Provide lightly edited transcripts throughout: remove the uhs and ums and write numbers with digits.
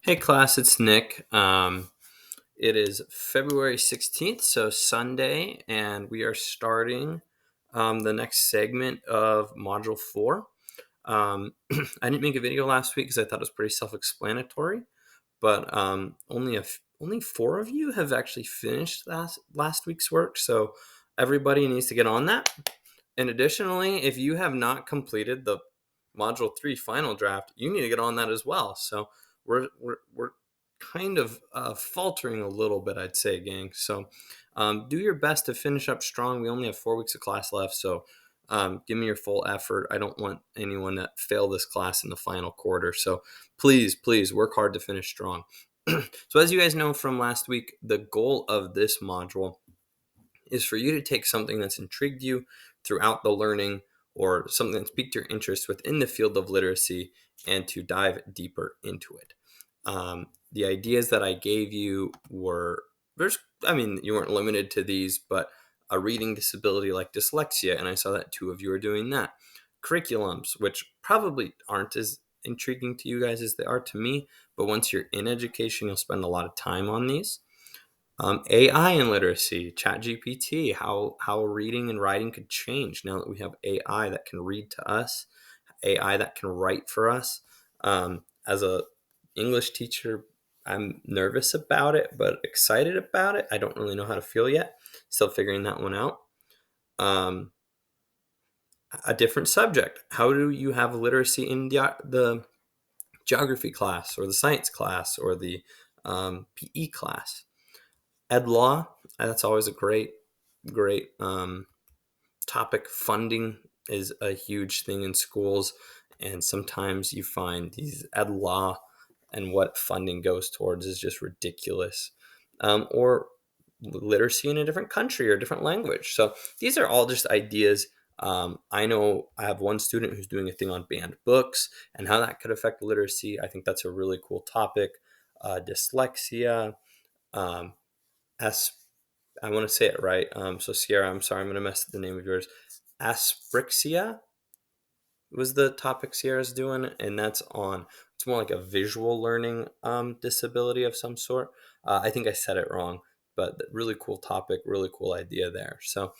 Hey class, it's Nick. It is February 16th, so Sunday, and we are starting the next segment of Module 4. I didn't make a video last week because I thought it was pretty self-explanatory, but only four of you have actually finished last week's work, so everybody needs to get on that. And additionally, if you have not completed the Module 3 final draft, you need to get on that as well. So we're kind of faltering a little bit, I'd say, gang. So do your best to finish up strong. We only have 4 weeks of class left, so give me your full effort. I don't want anyone to fail this class in the final quarter. So please work hard to finish strong. So as you guys know from last week, the goal of this module is for you to take something that's intrigued you throughout the learning or something that's piqued your interest within the field of literacy and to dive deeper into it. The ideas that I gave you were, you weren't limited to these, but a reading disability like dyslexia, and I saw that 2 of you are doing that. Curriculums, which probably aren't as intriguing to you guys as they are to me, but once you're in education, you'll spend a lot of time on these. AI and literacy, ChatGPT, how reading and writing could change now that we have AI that can read to us, AI that can write for us. As a English teacher, I'm nervous about it, but excited about it. I don't really know how to feel yet. Still figuring that one out. A different subject. How do you have literacy in the geography class or the science class or the PE class? Ed law, that's always a great topic. Funding is a huge thing in schools, and sometimes you find these ed law and what funding goes towards is just ridiculous. Or literacy in a different country or a different language. So these are all just ideas. I know I have one student who's doing a thing on banned books and how that could affect literacy. I think that's a really cool topic. Dyslexia, um, I want to say it right. So Sierra, I'm sorry, I'm going to mess up the name of yours. Asprixia was the topic Sierra's doing, and that's on. It's more like a visual learning disability of some sort. I think I said it wrong, but really cool topic, really cool idea there. So,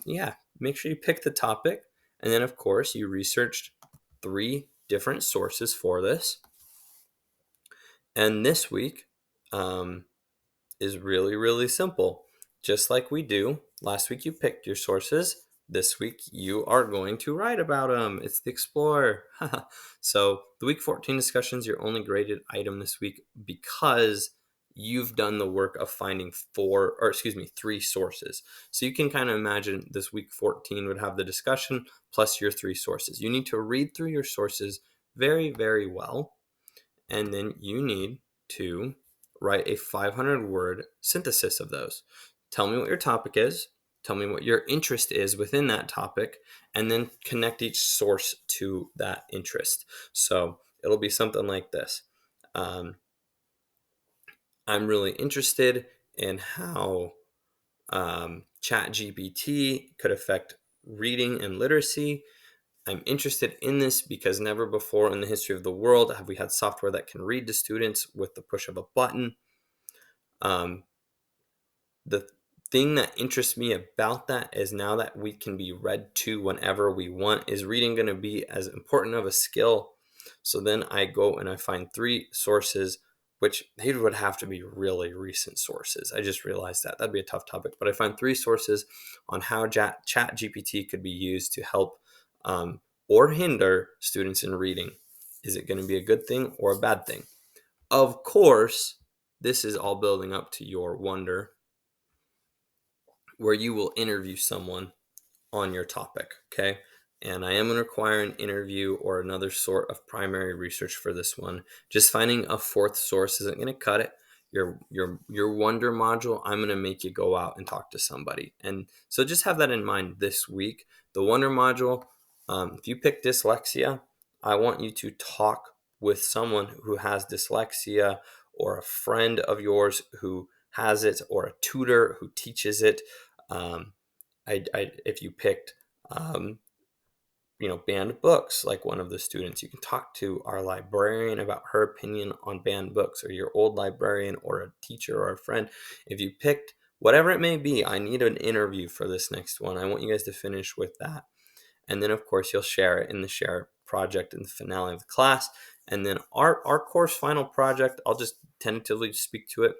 yeah, make sure you pick the topic, and then of course you researched 3 different sources for this. And this week is really simple. Just like we do, last week you picked your sources. This week you are going to write about them. It's the Explorer. So the week 14 discussion is your only graded item this week because you've done the work of finding 3 sources. So you can kind of imagine this week 14 would have the discussion plus your 3 sources. You need to read through your sources very well, and then you need to write a 500-word synthesis of those. Tell me what your topic is, tell me what your interest is within that topic, and then connect each source to that interest. So it'll be something like this. I'm really interested in how ChatGPT could affect reading and literacy. I'm interested in this because never before in the history of the world have we had software that can read to students with the push of a button. The thing that interests me about that is now that we can be read to whenever we want, is reading going to be as important of a skill? So then I go and I find 3 sources, which they would have to be really recent sources. I just realized that that'd be a tough topic, but I find 3 sources on how ChatGPT could be used to help or hinder students in reading. Is it going to be a good thing or a bad thing? Of course, this is all building up to your wonder, where you will interview someone on your topic, okay? And I am going to require an interview or another sort of primary research for this one. Just finding a 4th source isn't going to cut it. Your wonder module, I'm going to make you go out and talk to somebody. And so just have that in mind this week. The wonder module, if you pick dyslexia, I want you to talk with someone who has dyslexia, or a friend of yours who has it, or a tutor who teaches it. If you picked banned books, like one of the students. You can talk to our librarian about her opinion on banned books, or your old librarian, or a teacher, or a friend. If you picked whatever it may be, I need an interview for this next one. I want you guys to finish with that. And then, of course, you'll share it in the share project in the finale of the class. And then our course final project, I'll just tentatively speak to it.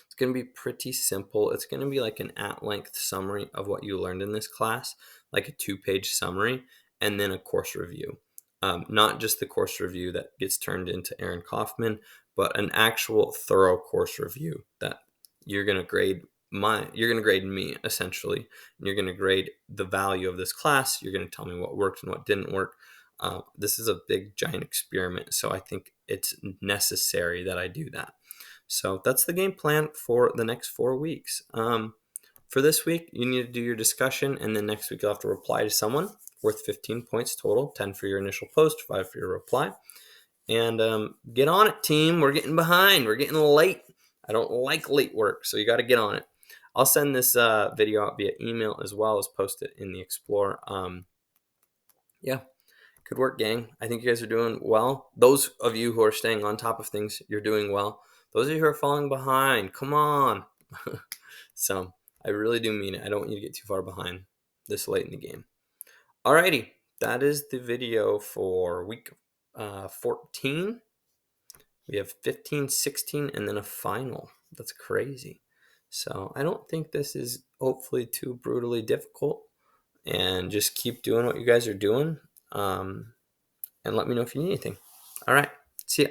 It's going to be pretty simple. It's going to be like an at-length summary of what you learned in this class, like a 2-page summary, and then a course review. Not just the course review that gets turned into Aaron Kaufman, but an actual thorough course review that you're going to grade me essentially, and you're going to grade the value of this class. You're going to tell me what worked and what didn't work. This is a big giant experiment, so I think it's necessary that I do that. So that's the game plan for the next 4 weeks. For this week, you need to do your discussion, and then next week you'll have to reply to someone worth 15 points total, 10 for your initial post, 5 for your reply. And get on it, team. We're getting behind. We're getting late. I don't like late work, so you got to get on it. I'll send this video out via email as well as post it in the Explorer. Yeah, good work, gang. I think you guys are doing well. Those of you who are staying on top of things, you're doing well. Those of you who are falling behind, come on. So I really do mean it. I don't want you to get too far behind this late in the game. Alrighty, that is the video for week 14. We have 15, 16, and then a final. That's crazy. So I don't think this is hopefully too brutally difficult. And just keep doing what you guys are doing. And let me know if you need anything. All right. See ya.